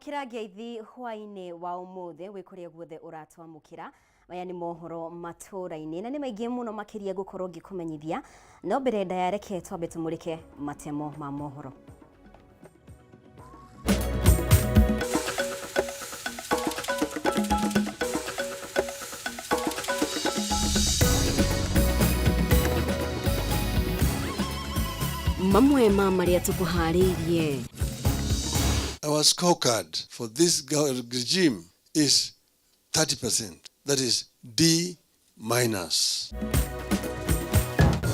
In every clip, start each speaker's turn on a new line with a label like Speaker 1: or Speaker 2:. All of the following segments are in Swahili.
Speaker 1: Mwamukira ngeithi hwaine wa umuthe wikuria guothe uratwamukira maya ni mohoro Matuuraini na ni maingi muno makiria gukorwo ngikumenyithia no mbere ndayareke twambe tumurike matemo ma mohoro. Mamwe ma maria tukuharirie.
Speaker 2: Our scorecard for this regime is 30%. That is D-.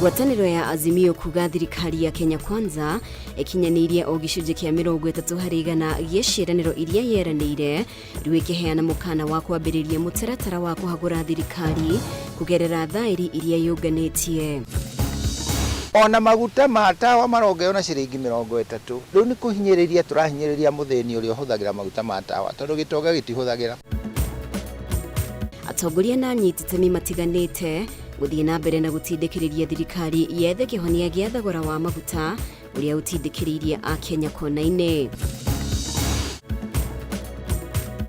Speaker 1: Gwataniro ya Azimio kuga thirikari ya Kenya Kwanza ikinyanirie o gicunje kia 30% gieciraniro iria yeranire rwikiheana mukana wa kwambiriria mutaratara wa kuhagura thirikari kugerera thairi iria yunganitie.
Speaker 3: Ona maguta ma tawa marongeona ciringi 30. Riu ni kuhinyiriria turahinyiriria mutheni uri ohuthagira maguta ma tawa tondu gitoga gitihuthagira.
Speaker 1: Atongoria na nyititemi matiganite guthii na mbere na gutindikiriria thirikari yethe kihonia gia thogora wa maguta uria utindikiririe a Kenya kona-ini.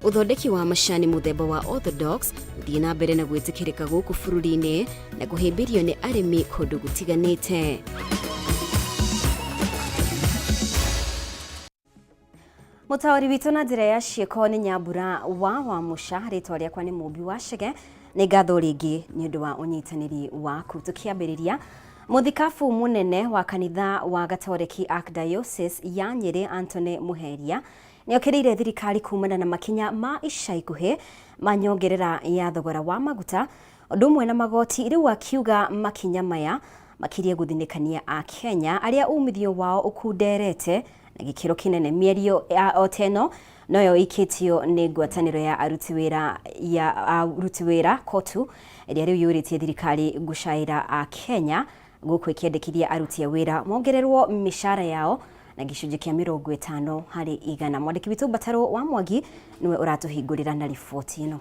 Speaker 1: Uthondeki wa macani muthemba wa orthodox guthii na mbere na gwitikirika guku bururi-ini na kuhimbirio ni arimi kundu gutiganite. Mutawari witu na njira ya cieko ni Nyambura wa Musha ritwa riakwa ni Mumbi wa Chege ni ngatho ringi ni undu wa unyitaniri waku. Tukiambiriria muthikabu munene wa kanitha wa Gatoreki Archdiocese ya Nyeri Anthony Muheria ni okiriire thirikari kumana na makinya ma ica ikuhi manyongerera ya thogora wa maguta undu umwe na magoti riu akiuga makinya maya makirie guthinikania a Kenya aria umithio wao ukunderete na gikiro kinene. Mierio ya oteno noyo ikitio ni ngwataniro ya aruti wira kotu iria riu yuritie thirikari gushaira a Kenya guku ikiendekithia aruti wira mongererwo mishara yao na gicunje kia 50%. Mwandiki witu Bataro wa Mwangi niwe uratuhingurira na riboti ino.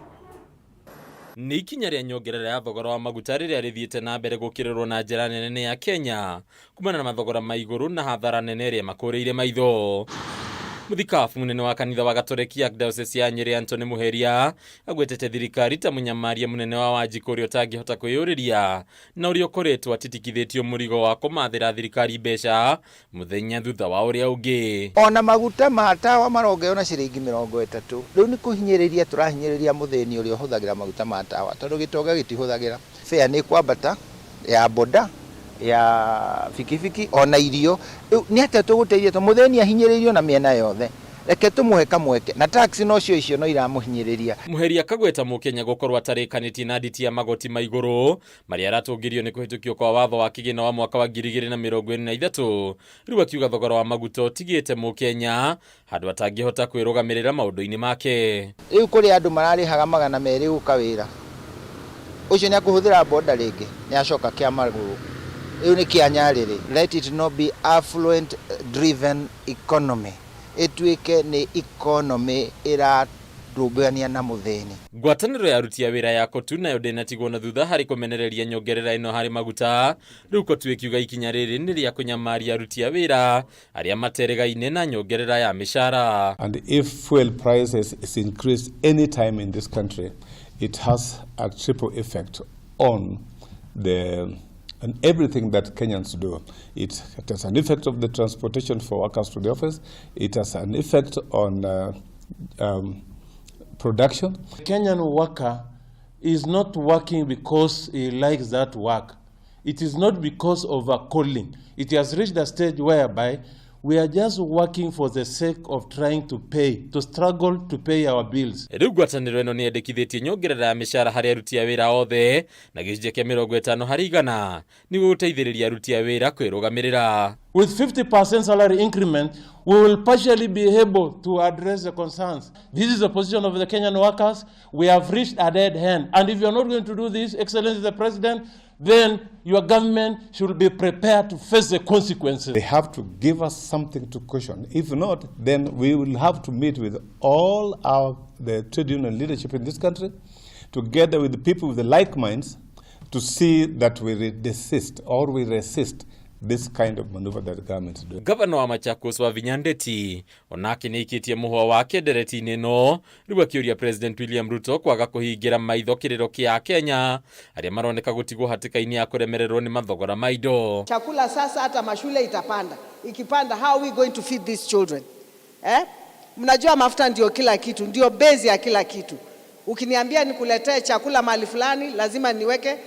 Speaker 4: Ni ikinya ria nyongerera ya thogora wa maguta riria rithiite na mbere gukirirwo na njira nene ya Kenya kumana na mathogora ma iguru na hathara nene ria makuriire maitho. Muthikabu munene wa kanitha wa Gatoreki Archdiocese ya Nyeri Anthony Muheria agwetete thirikari ta munyamaria munene wa Wanjiku uria utangihota kwiyuriria na uria ukoretwo atitikithitio murigo wa kumathira thirikari mbeca muthenya thutha wa uria ungi.
Speaker 3: Ona maguta ma tawa marongeona ciringi 30. Riu ni kuhinyiriria turahinyiriria mutheni uri ohuthagira maguta ma tawa tondu gitoga gitihuthagira. Fare ni kwambata ya boda ya fikifiki ona irio ni ate tuguteithia to mutheni ahinyiririo na miena yothe reke tumuhe kamweke na taxi no cio icio no iramuhinyiriria.
Speaker 4: Muheria kagweta mukenya gukorwo atarikaniti na nditi ya magoti ma iguru maria aratungirio ni kuhitukio kwa watho wa kigina wa mwaka wa 2023 riu akiuga thogora wa maguta utigite mukenya handu atangihota kwirugamirira maundu-ini make.
Speaker 3: Riu kuri andu mararihaga 200 guka wira ucio ni akuhuthira boda ringi ni acoka kia maguru. Let it not be affluent driven economy. Etwike ni economy irarugania na mutheni.
Speaker 4: Ngwataniro ya aruti wira ya kotu nayo ndinatigwo na thutha hari kumenereria nyongerera ino hari maguta riu kotu ikiuga ikinya riri ni ria kunyamaria aruti wira aria materegaine na nyongerera ya mishara.
Speaker 5: And if fuel prices is increased any time in this country, it has a triple effect on and everything that Kenyans do. It has an effect of the transportation for workers to the office. It has an effect on production.
Speaker 6: The Kenyan worker is not working because he likes that work. It is not because of a calling. It has reached a stage whereby we are just working for the sake of trying to struggle to pay our bills.
Speaker 4: Riu ngwataniro ino ni endekithitie nyongerera ya mishara hari aruti a wira othe na gicunje kia 50% niguo guteithiriria aruti a wira kwirugamirira.
Speaker 6: With 50% salary increment, we will partially be able to address the concerns. This is the position of the Kenyan workers. We have reached a dead end. And if you are not going to do this, Excellency the President, then your government should be prepared to face the consequences.
Speaker 5: They have to give us something to cushion. If not, then we will have to meet with all the trade union leadership in this country, together with the people with the like minds, to see that we desist or we resist this kind of maneuver that the government is doing.
Speaker 4: Governor wa Machakos Wavinya Ndeti onake nĩikitie mũhwa wake ndereti-inĩ no rĩu akĩũria President William Ruto kwaga kũhingira maitho kĩrĩro kĩa Kenya arĩa maroneka gũtigwo hatĩka-inĩ ya kũremererwo nĩ mathogora ma indo.
Speaker 7: Chakula sasa hata mashule itapanda. Ikipanda, how are we going to feed these children? Mnajua mafuta ndio kila kitu, ndio base ya kila kitu. Ukiniambia nikuletee chakula mahali fulani, lazima niweke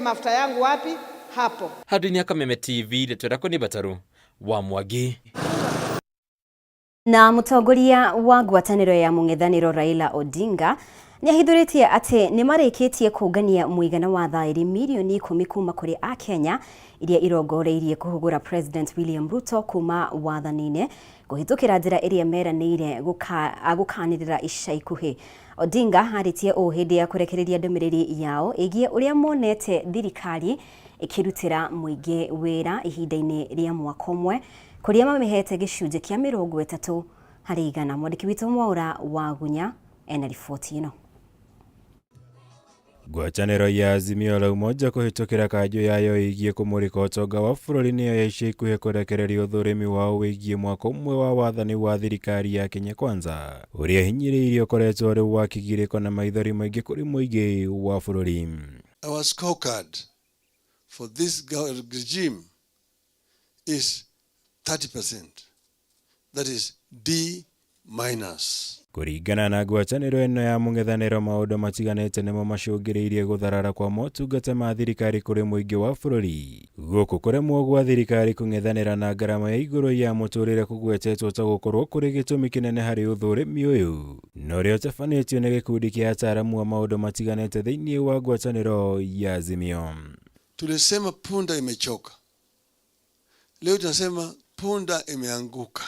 Speaker 7: mafuta yangu wapi? Hapo.
Speaker 4: Handũ-inĩ ya Kameme TV ndetwĩra nĩ Bataru wa Mwangi.
Speaker 1: Na mũtongoria wa ngwatanĩro ya mũng'ethanĩro Raila Odinga nĩahithũrĩtie atĩ nĩmarĩkĩtie kũngania mũigana wa thaĩri milioni 10 kuma kũrĩ Akenya iria irongoreirie kũhũgũra President William Ruto kuma wathaninĩ kũhĩtũkĩra njĩra ĩrĩa meranĩire gũkanĩrĩra ica ikuhĩ. Odinga arĩtie ũũ hĩndĩ ya kũrekereria ndũmĩrĩri yao ĩgiĩ ũrĩa monete thirikari ikirutira mũingĩ wĩra ihinda-inĩ rĩa mwaka ũmwe kũrĩa mamĩhete gĩcunjĩ kĩa 30 harĩ igana. Mwandĩki witũ Mwaura wa Gunya ena riboti ĩno.
Speaker 8: Ngwatanĩro ya Azimio la Umoja kũhĩtũkĩra kanjũ yayo ĩgiĩ kũmũrĩka ũtonga wa bũrũri nĩyo ya ica ikuhĩ kũrekereria ũthũrĩmi wao wĩgiĩ mwaka ũmwe wa wathani wa thirikari ya Kenya Kwanza ũrĩa hinyĩrĩirie ũkoretwo rĩu wa kĩgirĩko na maithori maingĩ kũrĩ mũingĩ wa bũrũri.
Speaker 2: Our scorecard for this regime is 30%. That is D-.
Speaker 8: Kũringana na ngwatanĩro ĩno ya mũng'ethanĩro, maũndũ matiganĩte nĩmo macũngĩrĩirie gũtharara kwa motungata ma thirikari kũrĩ mũingĩ wa bũrũri. Gũkũ kũremwo gwa thirikari kũng'ethanĩra na ngarama ya igũrũ ya mũtũrĩre kũgwetetwo ta gũkorwo kũrĩ gĩtũmi kĩnene harĩ ũthũrĩmi ũyũ, na ũrĩa ũtabanĩtio nĩ gĩkundi kĩa ataaramu wa maũndũ matiganĩte thĩinĩ wa ngwatanĩro ya Azimio.
Speaker 2: Tulisema punda imechoka. Leo tunasema punda imeanguka.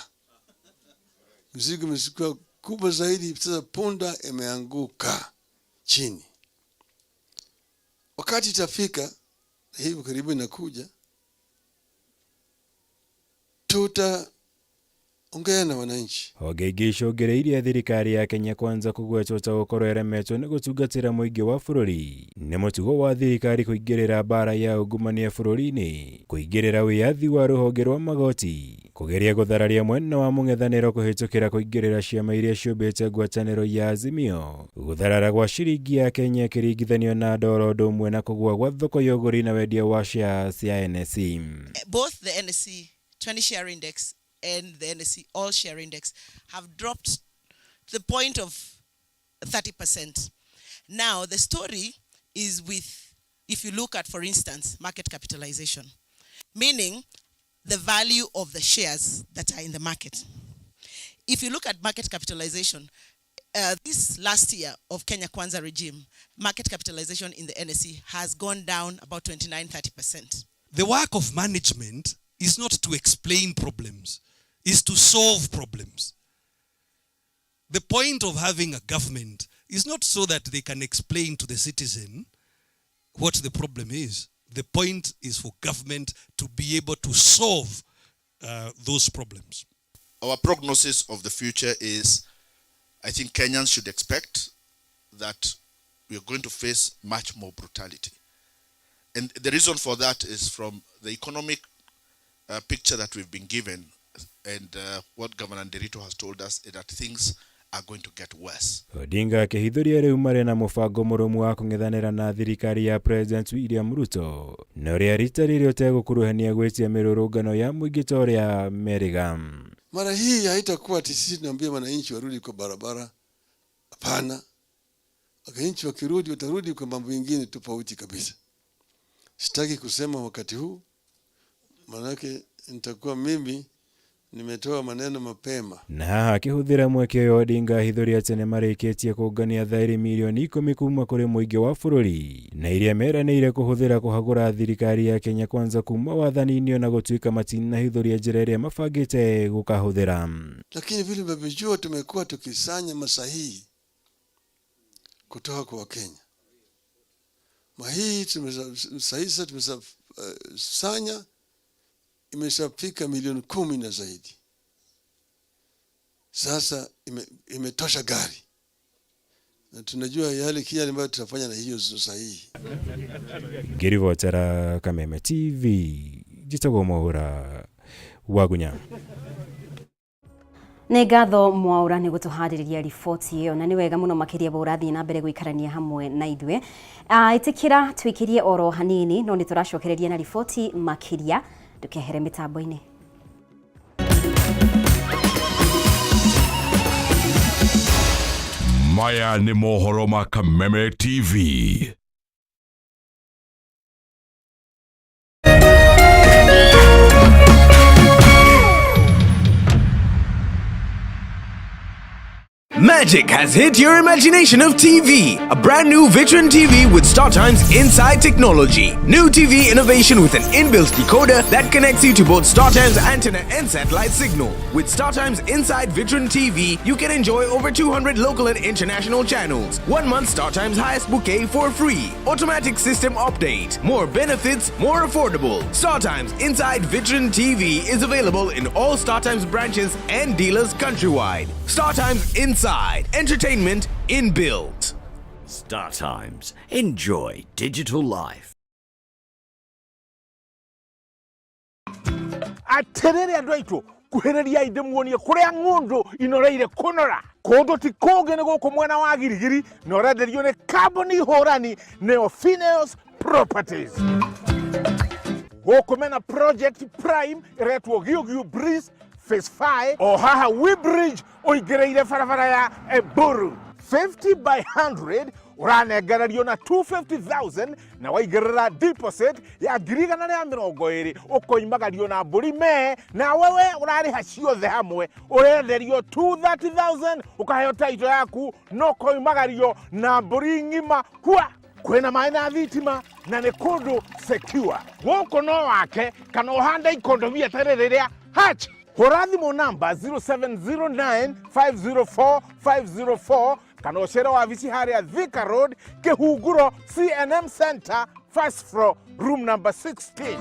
Speaker 2: Mzigo umekuwa kubwa zaidi, sasa punda imeanguka chini. Wakati itafika, hivi karibu inakuja, tutaongea na wananchi.
Speaker 8: Honge ingĩ icũngĩrĩirie thirikari ya Kenya Kwanza kũgwetwo ta gũkorwo ĩremetwo nĩ gũtungatĩra mũingĩ wa bũrũri nĩ mũtugo wa thirikari kũingĩrĩra mbara ya ungumania bũrũri-inĩ, kũingĩrĩra wĩyathi wa rũhonge rwa magoti, kũgeria gũthararia mwena wa mũng'ethanĩro kũhĩtũkĩra kũingĩrĩra ciama iria ciũmbĩte ngwatanĩro ya Azimio, gũtharara gwa ciringi ya Kenya ĩkĩringithanio na ndoro ũndũ ũmwe na kũgũa gwa thoko ya ũgũri na wendia wa shares cia NSE.
Speaker 9: Both the NSE 20 share index and the NSE all share index have dropped to the point of 30%. Now the story is with, if you look at, for instance, market capitalization, meaning the value of the shares that are in the market. If you look at market capitalization, this last year of Kenya Kwanza regime, market capitalization in the NSE has gone down about 29-30%.
Speaker 10: The work of management is not to explain problems, is to solve problems. The point of having a government is not so that they can explain to the citizen what the problem is. The point is for government to be able to solve those problems.
Speaker 11: Our prognosis of the future is, I think Kenyans should expect that we are going to face much more brutality. And the reason for that is from the economic picture that we've been given, and what Governor Nderito has told us is that things are going to get worse.
Speaker 8: Odinga akĩhithũria rĩu marĩ na mũbango mũrũmu wa kũng'ethanĩra na thirikari ya President William Ruto, na ũrĩa rita rĩrĩ ũtegũkuruhania gwĩtia mĩrũrũngano ya mũingĩ ta ũrĩa meriga.
Speaker 2: Mara hii haitakuwa ati sisi tunaambia wananchi warudi kwa barabara. Hapana. Wananchi wakirudi watarudi kwa mambo mengine tofauti kabisa. Sitaki kusema wakati huu, manake nitakuwa mimi nimetoa maneno mapema.
Speaker 8: Na haha akĩhũthĩra mweke ũyũ Odinga ahithũria atĩ nĩmarĩkĩtie kũngania thaĩri milioni 10 kuma kũrĩ mũingĩ wa bũrũri na iria meranĩire kũhũthĩra kũhagũra thirikari ya Kenya Kwanza kuma wathani-inĩ na gũtuĩka matinahithũria njĩra ĩrĩa mabangĩte gũkahũthĩra.
Speaker 2: Lakini vile mnavyojua tumekuwa tukisanya masahihi kutoka kwa Wakenya. Mahii tumesahisa tumesanya imeshafika milioni 10 na zaidi. Sasa imetosha gari. Na tunajua yale kile ambayo tutafanya na hiyo sahihi.
Speaker 8: Ngirivotera Kameme TV jitagwo Mwaura Wagunya.
Speaker 1: Nĩ ngatho Mwaura nĩ gũtũharĩrĩria riboti ĩyo, na nĩ wega mũno makĩria bo ũrathiĩ na mbere gũikarania hamwe na ithuĩ. Ĩtĩkĩra twĩkĩrie oro hanini, no nĩ tũracokereria na riboti makĩria tũkehere mĩtambo-inĩ.
Speaker 12: Maya nĩ mohoro ma Kameme TV.
Speaker 13: Magic has hit your imagination of TV. A brand new Vitron TV with StarTimes Inside technology. New TV innovation with an inbuilt decoder that connects you to both StarTimes antenna and satellite signal. With StarTimes Inside Vitron TV, you can enjoy over 200 local and international channels. 1 month StarTimes highest bouquet for free. Automatic system update. More benefits, more affordable. StarTimes Inside Vitron TV is available in all StarTimes branches and dealers countrywide. StarTimes Inside. Entertainment inbuilt.
Speaker 14: StarTimes. Enjoy digital life.
Speaker 15: Aterere andwaito kuhereria inde muonie kuria ngundu inoreire kunora kodo ti kogene goko mwena wa girigiri noraderio ne carbon horani ne Phineas Properties. Wokomena project prime retwo Giogio Breeze Phase 5 Ohaha Webridge oigereire farafara ya Eburu 50 by 100 uranegerario na 250,000 na waigerera deposit ya girigana ya 20 ukoimagario na mburi me na wewe urariha ciothe hamwe urenderio 230,000 ukaheo title yaku no koimagario na mburi ngima kwa kwena maina thitima na ne kundu secure woko no wake kana uhanda ikondo via terereria hatch Horathimo number 0709504504 kana ocera wa visi haria Thika Road Kehuguro CNM Center first floor room number 16.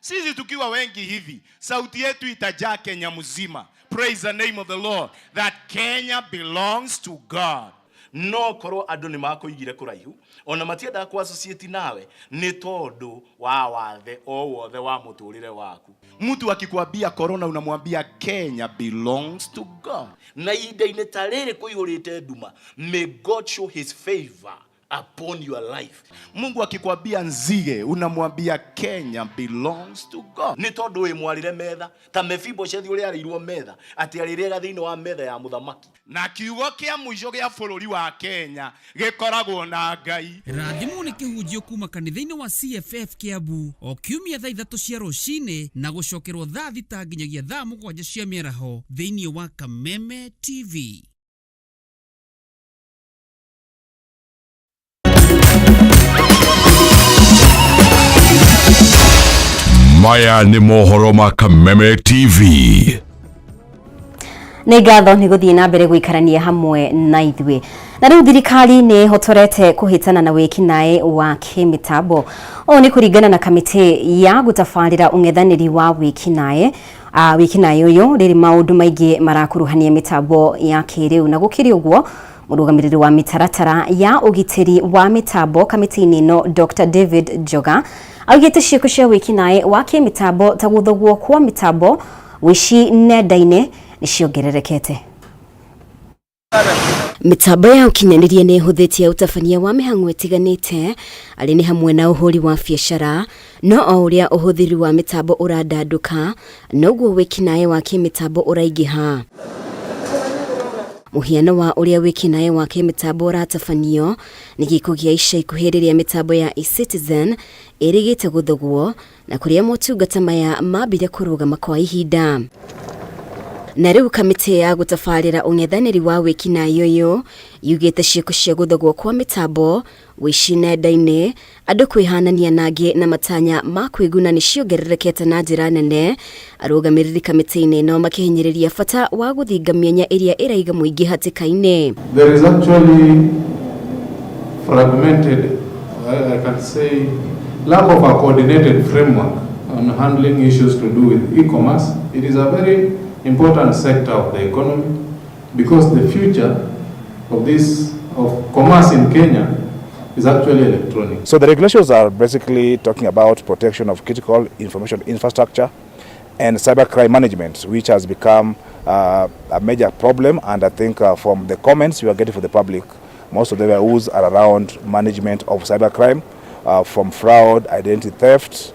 Speaker 16: Sisi tukiwa wengi hivi, sauti yetu itajaa Kenya mzima. Praise the name of the Lord. That Kenya belongs to God. No koro andu ni makoigire kuraihu ona matienda ku associate nawe ni tondu wa wathe o wothe wa muturire waku. Mtu akikwambia corona unamwambia Kenya belongs to God. Na inde tarere kuihurite nduma, may God show his favor upon your life. Mungu akikwambia nzige unamwambia Kenya belongs to God. Ni tondu we mwarire metha ta Mephibosheth uri arirwo metha ati arirega thiini wa metha ya muthamaki. Na kiugo kia mwisho gia bururi wa Kenya gikoragwo na Ngai.
Speaker 17: Rathimo ni kihunjio kuma kanitha-ini wa CFF Kiambu o kiumia thaa 3 cia rucini na gucokerwo thaa 6 nginyagia thaa 7 cia mĩaraho thiini wa Kameme TV.
Speaker 12: Maya nĩ mohoro ma Kameme TV.
Speaker 1: Nĩ ngatho nĩ gũthiĩ na mbere gũikarania hamwe na ithuĩ. Na rĩu thirikari nĩ hotorete kũhĩtana na wĩkinaĩ wa kĩmĩtambo. O nĩ kũringana na kamĩtĩ ya gũtabarĩra ũng'ethanĩri wa wĩkinaĩ. Wĩkinaĩ ũyũ rĩrĩ maũndũ maingĩ marakuruhania mĩtambo ya kĩrĩu, na gũkĩrĩ ũguo mũrũgamĩrĩri wa mĩtaratara ya ũgitĩri wa mĩtambo kamĩtĩ-inĩ ĩno Dr. David Njoga augĩte ciĩko cia wĩkinaĩ wa kĩmĩtambo ta gũthogwo kwa mĩtambo wici nenda-inĩ nĩciongererekete. Mitambo ya ũkinyanĩria nĩ ĩhũthĩtie ũtabania wa mĩhang'o ĩtiganĩte arĩ nĩ hamwe na ũhũri wa biacara, no o ũrĩa ũhũthĩri wa mĩtambo ũrandandũka noguo wĩkinaĩ wa kĩmĩtambo ũraingĩha. Mũhiano wa ũrĩa wĩkinaĩ wa kĩmĩtambo ũratabanio nĩ gĩko gĩa ica ikuhĩ rĩrĩa mĩtambo ya eCitizen ĩrĩgĩte gũthogwo na kũrĩa motungata maya mambire kũrũgama kwa ihinda. Na rĩu kamĩtĩ ya gũtabarĩra ũng'ethanĩri wa wĩkinaĩ ũyũ yugĩte ciĩko cia gũthogwo kwa mĩtambo, wici nenda-inĩ, andũ kwĩhanania na angĩ na matanya ma kwĩguna nĩciongererekete na njĩra nene. Arũgamĩrĩri kamĩtĩ-inĩ no makĩhinyĩrĩria bata wa gũthinga mĩanya ĩrĩa ĩraiga mũingĩ hatĩka-inĩ.
Speaker 18: There is actually fragmented, I can say, lack of a coordinated framework on handling issues to do with e-commerce. It is a very important sector of the economy, because the future of commerce in Kenya is actually electronic.
Speaker 19: So the regulations are basically talking about protection of critical information infrastructure and cybercrime management, which has become a major problem. And I think from the comments you are getting from the public, most of the rules are around management of cybercrime, from fraud, identity theft,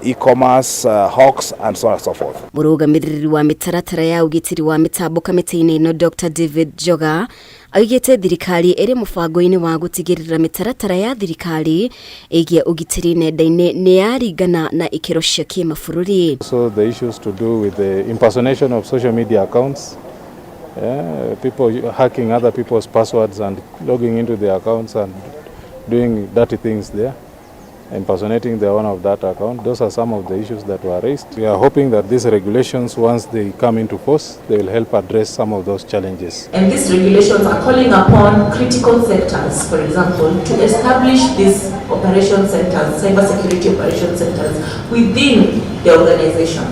Speaker 19: e-commerce, hawks, and so on and so forth.
Speaker 1: Mũrũgamĩrĩri wa mĩtaratara ya ũgitĩri wa mĩtambo kamĩtĩ-inĩ ĩno Dr. David Joga augĩte thirikari ĩrĩ mũbango-inĩ wa gũtigĩrĩra mĩtaratara ya thirikari ĩgiĩ ũgitĩri nenda-inĩ nĩ yaringana na ikĩro cia kĩmabũrũri.
Speaker 18: So the issues to do with the impersonation of social media accounts, people hacking other people's passwords and logging into their accounts and doing dirty things there, impersonating the owner of that account. Those are some of the issues that were raised. We are hoping that these regulations, once they come into force, they will help address some of those challenges.
Speaker 20: And these regulations are calling upon critical sectors, for example, to establish these operation centers, cybersecurity operation centers within the organization.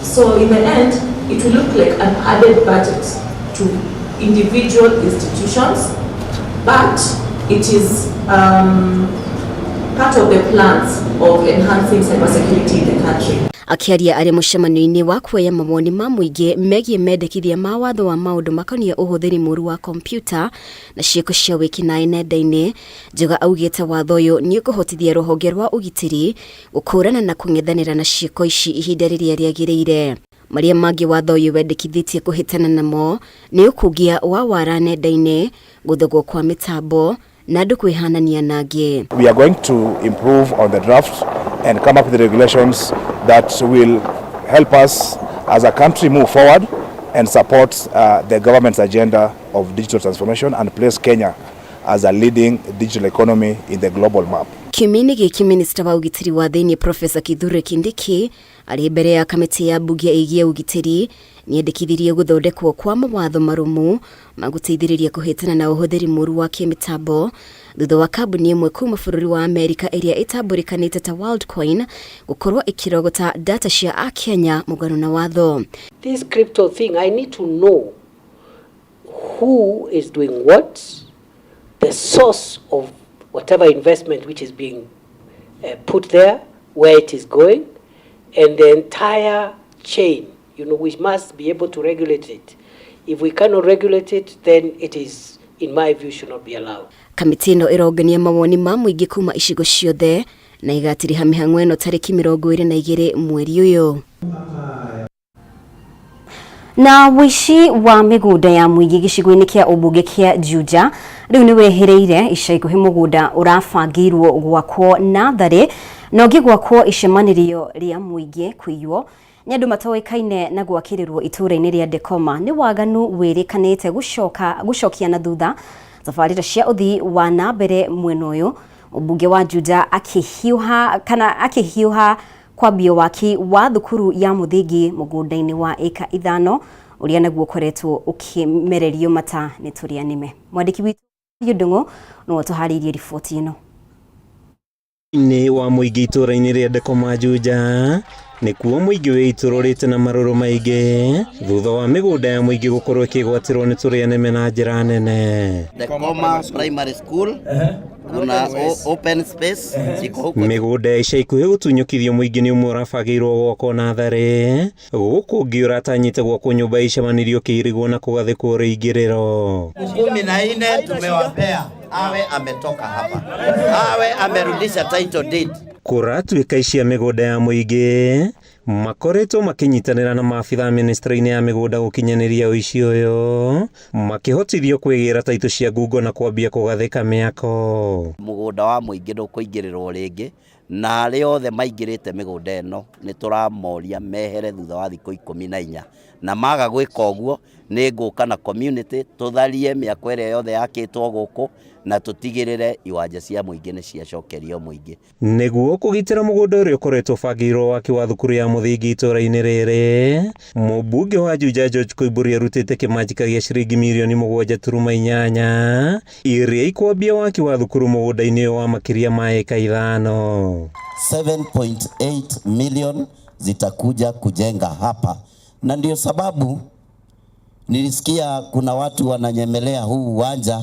Speaker 20: So in the end, it will look like an added budget to individual institutions, but it is part of the plans of enhancing cybersecurity in the country.
Speaker 1: Akiaria arĩ mũcemanio-inĩ wa kuoya mawoni ma mũingĩ megiĩ mendekithia ma watho wa maũndũ makoniĩ ũhũthĩri mũru wa kompyuta na ciĩko cia wĩkinaĩ nenda-inĩ, Joga augĩte watho ũyũ nĩ ũkũhotithia rũhonge rwa ũgitĩri gũkũũrana na kũng'ethanĩra na ciĩko ici ihinda rĩrĩa rĩagĩrĩire. Marĩa mangĩ watho ũyũ wendekithĩtie kũhĩtana namo nĩ ũkũgia wa wara nenda-inĩ, gũthogwo kwa mĩtambo na andũ kwĩhanania na angĩ.
Speaker 19: We are going to improve on the draft and come up with the regulations that will help us as a country move forward and support the government's agenda of digital transformation and place Kenya as a leading digital economy in the global map.
Speaker 1: Kiumia gĩkĩ minista wa ũgitĩri wa thĩinĩ Professor Kithure Kindiki arĩ mbere ya kamĩtĩ ya mbunge ĩgiĩ ũgitĩri nĩendekithirie gũthondekwo kwa mawatho marũmu ma gũteithĩrĩria kũhĩtana na ũhũthĩri mũru wa kĩmĩtambo thutha wa kambuni ĩmwe kuma bũrũri wa Amerika ĩrĩa ĩtambũrĩkanĩte ta Worldcoin gũkorwo ĩkĩrogota data cia Akenya mũgarũ na watho.
Speaker 21: This crypto thing, I need to know who is doing what, the source of whatever investment which is being put there, where it is going, and the entire chain. You know, we must be able to regulate it. If we cannot regulate it, then it is, in my view, should not be allowed.
Speaker 1: Kamĩtĩ ĩno ĩrongania mawoni ma mũingĩ kuma icigo ciothe na igatiriha mĩhang'o ĩno tarĩki 22 mweri ũyũ. Na wici wa mĩgũnda ya mũingĩ gĩcigo-inĩ kĩa ũmbunge kĩa Juja rĩu nĩ wehereire ica ikuhĩ mũgũnda ũrabangĩirwo gwakwo natharĩ na ũngĩ gwakwo icemanĩrio rĩa mũingĩ kũiywo nĩ andũ matoĩkaine na gwakĩrĩrwo itũũra-inĩ rĩa Dekoma nĩ waganu wĩrĩkanĩte gũcokia na thutha tabarĩra cia ũthii wa na mbere mwena ũyũ. Ũmbunge wa Juja akĩhiũha kwambio waki wa thukuru ya mũthingi mũgũnda-inĩ wa eka 5 ũrĩa naguo ũkoretwo ũkĩmererio mata nĩ tũrĩa nĩme. Mwandĩki witũ Ndung'u no tũharĩirie riboti ĩno.
Speaker 8: Nĩ wa mũingĩ itũũra-inĩ rĩa Dekoma Juja nĩkuo mũingĩ wĩitũrũrĩte na marũrũ maingĩ thutha wa mĩgũnda ya mũingĩ gũkorwo ĩkĩgwatĩrwo nĩ tũrĩa nĩme na njĩra nene.
Speaker 22: Dekoma Primary School kuna open space
Speaker 8: mĩgũnda ica ikuhĩ gũtunyũkithio mũingĩ nĩ ũmwe ũrabangĩirwo gwakwo natharĩ gũkũ ũngĩ ũratanyĩte gwakwo nyũmba icemanĩrio kĩirigwo na kũgathĩkwo rĩingĩrĩro.
Speaker 22: 14 tumewapea, awe ametoka hapa, awe amerudisha title deed.
Speaker 8: Kũratuĩka icia mĩgũnda ya mũingĩ makoretwo makĩnyitanĩra na maabitha ministry-inĩ ya mĩgũnda gũkinyanĩria ũici ũyũ makĩhotithio kwĩgĩra taitũ cia ngungo na kwambia kũgathĩka mĩako.
Speaker 22: Mũgũnda wa mũingĩ ndũkũingĩrĩrwo rĩngĩ na arĩa othe maingĩrĩte mĩgũnda ĩno nĩ tũramoria mehere thutha wa thikũ 14 na maga gwĩka ũguo nĩ ngũka na community tũtharie mĩako ĩrĩa yothe yakĩtwo gũkũ na tũtigĩrĩre iwanja cia mũingĩ nĩ ciacokerio mũingĩ.
Speaker 8: Nĩguo kũgitĩra mũgũnda ũrĩa ũkoretwo bangĩirwo waki wa thukuru ya mũthingi itũũra-inĩ rĩrĩ, mũmbunge wa Juja George Koimburi arutĩte kĩmanjĩka gĩa ciringi mirioni 7.8 iria ikwambia waki wa thukuru mũgũnda-inĩ wa makĩria ma eka 5.
Speaker 22: 7.8 million zitakuja kujenga hapa, na ndio sababu Nilisikia kuna watu wananyemelea huu uwanja,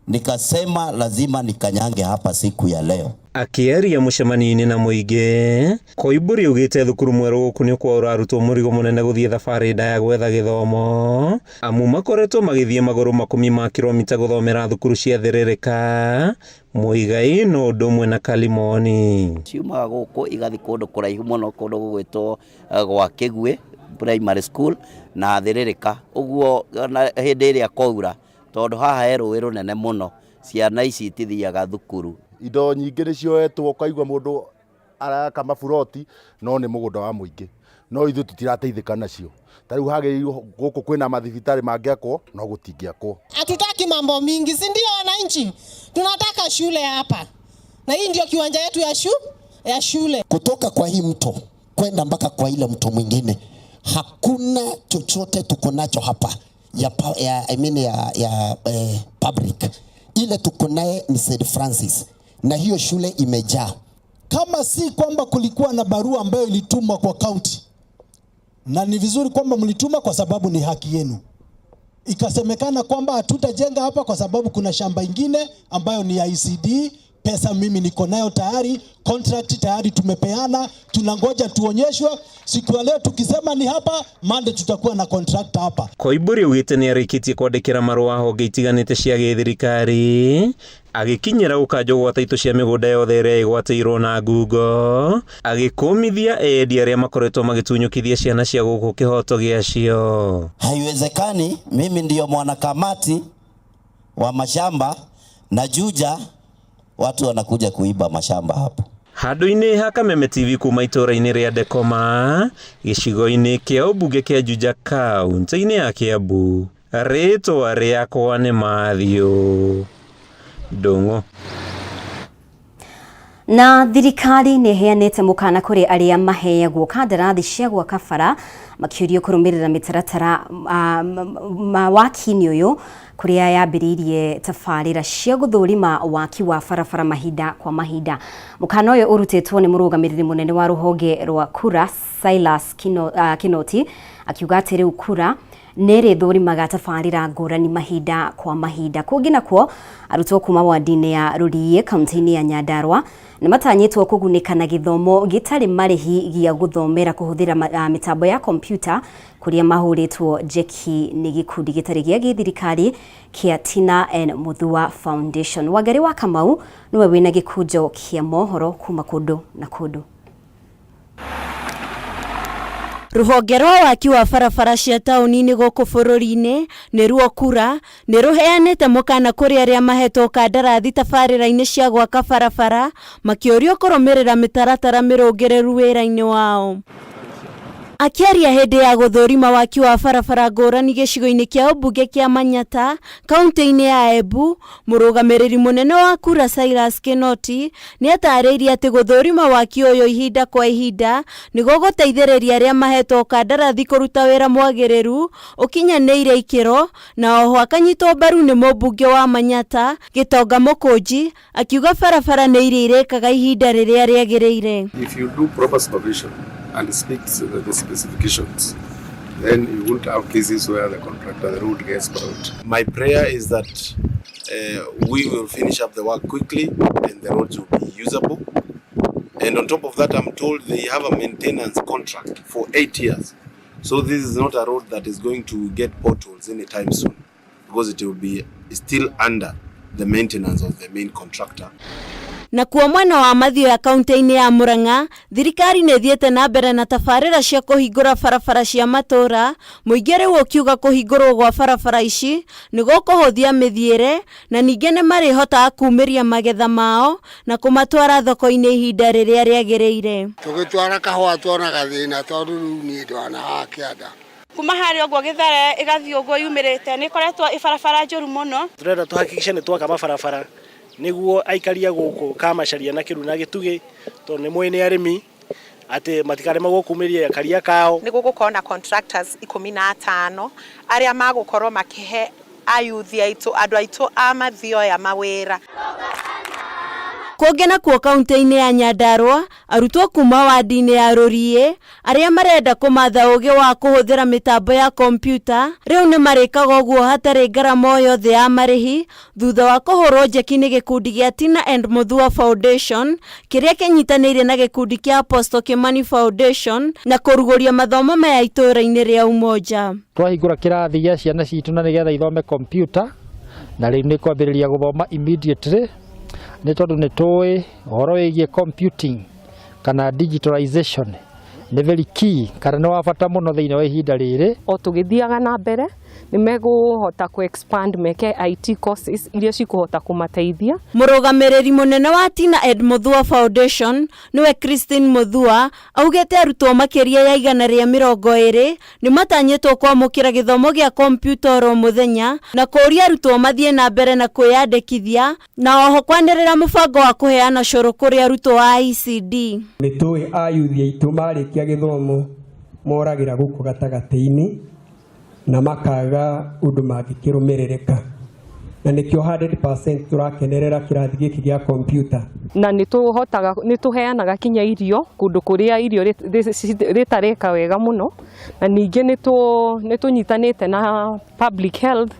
Speaker 22: nikasema lazima nikanyange hapa siku ya leo.
Speaker 8: Akiaria mucemanini na muingi Koimburi ugite thukuru mweru gukunio kwa urarutwo murigo munene guthie thabari ndaya gwetha githomo amu makoretwo magithie maguru 10 kilomita guthomera thukuru cia thiririka Muigai no ndomwe na Kalimoni.
Speaker 22: Ciumaga guku igathi kundu kuraihu muno kundu gugwitwo gwa Kigwe primary school na thiririka uguo hindi iria kwaura tondu haha heruwi runene muno ciana ici itithiaga thukuru.
Speaker 3: Indo nyingĩ nĩcioetwo kaigwa mũndũ araka maburoti no nĩ mũgũnda wa mũingĩ no ithuĩ tutirateithĩka nacio. Tarĩu hagĩrĩirwo gũkũ kwĩna mathibitarĩ mangĩakwo no gũtingĩakwo.
Speaker 6: Hatutaki mambo mingi, si ndio wananchi? Tunataka shule hapa. Na hii ndio kiwanja yetu ya shule.
Speaker 23: Kutoka kwa hii mto kwenda mpaka kwa ile mto mwingine hakuna chochote tuko nacho hapa ya public. Ile tuko naye ni St. Francis na hiyo shule imejaa.
Speaker 24: Kama si kwamba kulikuwa na barua ambayo ilitumwa kwa county, na ni vizuri kwamba mlituma kwa sababu ni haki yenu, ikasemekana kwamba hatutajenga hapa kwa sababu kuna shamba ingine ambayo ni ya ECD, pesa mimi niko nayo tayari, contract tayari tumepeana, tunangoja tuonyeshwe. Siku ya leo tukisema ni hapa, Monday tutakuwa na contract hapa.
Speaker 8: Koimburi ugite ni arikitie kwandikira marua honge itiganite cia githirikari agikinyira gukanjo gwata ito cia migunda yothe ria igwatirwo na ngungo agikumithia endi aria makoretwo magitunyukithia ciana cia guku kihoto giacio.
Speaker 22: Haiwezekani mimi ndio mwanakamati wa mashamba na Juja watu wanakuja kuiba mashamba hapo.
Speaker 8: Handu-ini ha Kameme TV kuma itura-ini ria Dekoma gicigo-ini kia ubunge kia Juja kaunti-ini ya Kiambu. Ritwa riakwa ni Mathio Ndungu.
Speaker 1: Na thirikari nĩ heanĩte mũkana kũrĩ arĩa maheagwo kandarathi cia gwaka bara makĩũrio kũrũmĩrĩra mĩtaratara waki-inĩ ũyũ kũrĩa yambĩrĩirie tabarĩra cia gũthũrima waki wa barabara mahinda kwa mahinda. Mũkana ũyũ ũrutĩtwo nĩ mũrũgamĩrĩri mũnene wa rũhonge rwa kura Silas Kinoti akiuga atĩ rĩu kura nere thũrimaga tabarĩra ngũrani mahinda kwa mahinda. Kũngĩ nakuo arutwo kuma wadi-inĩ ya Rũriĩ kaunti-inĩ ya Nyandarua nĩ matanyĩtwo kũgunĩka na gĩthomo gĩtarĩ marĩhi gĩa gũthomera kũhũthĩra mĩtambo ya kompyuta kũrĩa mahũrĩtwo jeki nĩ gĩkundi gĩtarĩ gĩa gĩthirikari kĩa Tina and Muthua Foundation. Wangari wa Kamau nĩwe wĩna gĩkunjo kĩa mohoro kuma kũndũ na kũndũ.
Speaker 25: Ruhonge rwa waki wa barabara cia taũni-inĩ gũkũ bũrũri-inĩ nĩruo kura nĩrũheanĩte mũkana kũrĩ arĩa mahetwo kandarathi tabarĩra-inĩ cia gwaka barabara makĩũrio kũrũmĩrĩra mĩtaratara mĩrũngĩrĩru wĩra-inĩ wao. Akiaria hĩndĩ ya gũthũrima waki wa barabara ngũrani gĩcigo-inĩ kĩa ũmbunge kĩa Manyata kaunti-inĩ ya Embu, mũrũgamĩrĩri mũnene wa kura Silas Kinoti nĩ atarĩirie atĩ gũthũrima waki ũyũ ihinda kwa ihinda nĩguo gũteithĩrĩria arĩa mahetwo kandarathi kũruta wĩra mwagĩrĩru ũkinyanĩire ikĩro, na oho akanyitwo mbaru nĩ mũmbunge wa Manyata Gitonga Mũkũnji akiuga barabara nĩ iria irĩkaga ihinda rĩrĩa rĩagĩrĩire.
Speaker 26: If you do proper supervision and speak to the specifications, then you won't have cases where the contractor, the road gets spoiled. My prayer is that we will finish up the work quickly and the roads will be usable. And on top of that, I'm told they have a maintenance contract for 8 years. So this is not a road that is going to get potholes anytime soon, because it will be still under the maintenance of the main contractor.
Speaker 25: Na kuo mwena wa Mathio ya kaunti-inĩ ya Murang'a, thirikari nĩ thiĩte na mbere na tabarĩra cia kũhingũra barabara cia matũra, mũingĩ rĩu ũkiuga kũhingũrwo gwa barabara ici nĩguo kũhũthia mĩthiĩre na ningĩ nĩ marĩhotaga kumĩria magetha mao na kũmatwara thoko-inĩ ihinda rĩrĩa rĩagĩrĩire.
Speaker 27: Tũgĩtwara kahũa tuonaga thĩna tondũ rĩu niĩ ndwana haha kĩanda.
Speaker 28: Kuma harĩ ũguo Gĩthere ĩgathiĩ ũguo yumĩrĩte nĩ ĩkoretwo barabara njũru mũno.
Speaker 29: Tũrenda tũhakikishe nĩ twaka mabarabara nĩguo aikaria gũkũ kamacaria na kĩru na gĩtugĩ tondũ nĩ mwene arĩmi atĩ matikaremagwo kumĩria karia kao.
Speaker 30: Nĩ gũgũkorwo na contractors 15 arĩa magũkorwo makĩhe ayuthi aitũ andũ aitũ a Mathioya mawĩra.
Speaker 25: Kũngena kuo kaunti-inĩ ya Nyandarua, arutwo kuma wadi-inĩ ya Rũriĩ arĩa marenda kũmatha ũũgĩ wa kũhũthĩra mĩtambo ya kompyuta rĩu nĩ marĩkaga ũguo hatarĩ ngarama o yothe ya marĩhi thutha wa kũhũrwo njeki nĩ gĩkundi gĩa Tina and Muthua Foundation kĩrĩa kĩnyitanĩire na gĩkundi kĩa Apostle Kimani Foundation na kũrugũria mathomo maya itũũra-inĩ rĩa Umoja.
Speaker 2: Twahingũra kĩrathi gĩa ciana citũ na nĩgetha ithome kompyuta na rĩu nĩ kwambĩrĩria gũthoma immediately nĩ tondũ nĩ tũĩ ũhoro wĩgiĩ computing kana digitalization nĩ very key kana nĩ wa bata mũno thĩinĩ wa ihinda rĩrĩ.
Speaker 4: O tũgĩthiaga na mbere nĩ megũhota ku expand meke IT courses iria cikũhota kũmateithia.
Speaker 25: Mũrũgamĩrĩri mũnene wa Tina and Muthua Foundation nĩwe Christine Muthua augĩte arutwo makĩria ya 120 nĩ matanyĩtwo kwamũkĩra gĩthomo gĩa kompyuta oro mũthenya na kũria arutwo mathiĩ na mbere na kwĩyandĩkithia na oho kwanĩrĩra mũbango wa kũheana cũrũ kũrĩ arutwo a ECD.
Speaker 5: Nĩ tũĩ ayuthi aitũ marĩkia gĩthomo moragĩra gũkũ gatagatĩ-inĩ na makaga ũndũ mangĩkĩrũmĩrĩrĩka na nĩkĩo 100% tũrakenerera kĩrathi gĩkĩ gĩa kompyuta
Speaker 4: na nĩ tũheanaga kinya irio kũndũ kũrĩa irio rĩtareka wega mũno na ningĩ nĩ tũnyitanĩte na public health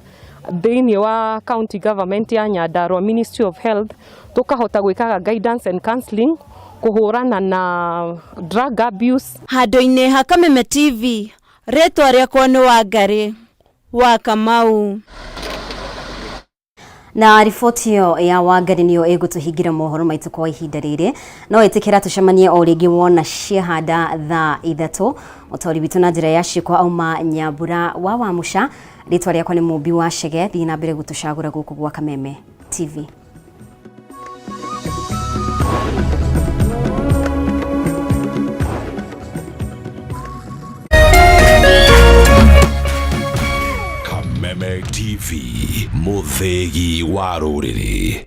Speaker 4: thĩinĩ wa county government ya Nyandarua Ministry of Health tũkahota gwĩkaga guidance and counseling kũhũrana na drug abuse.
Speaker 25: Handũ-inĩ ha Kameme TV rĩtwa rĩakwa nĩ Wangari wa Kamau.
Speaker 1: Na riboti ĩyo ya Wangari nĩyo ĩgũtũhingira mohoro maitũ kwa ihinda rĩrĩ. No ĩtĩkĩra tũcemanie o rĩngĩ wona ciahanda thaa 3. Mũtaũri witũ na njĩra ya ciĩko auma Nyambura wa Wamusha. Rĩtwa rĩakwa nĩ Mũmbi wa Chege. Thiĩ na mbere gũtũcagũra gũkũ gwa Kameme TV.
Speaker 12: Kameme TV, mũthĩgi wa rũrĩrĩ.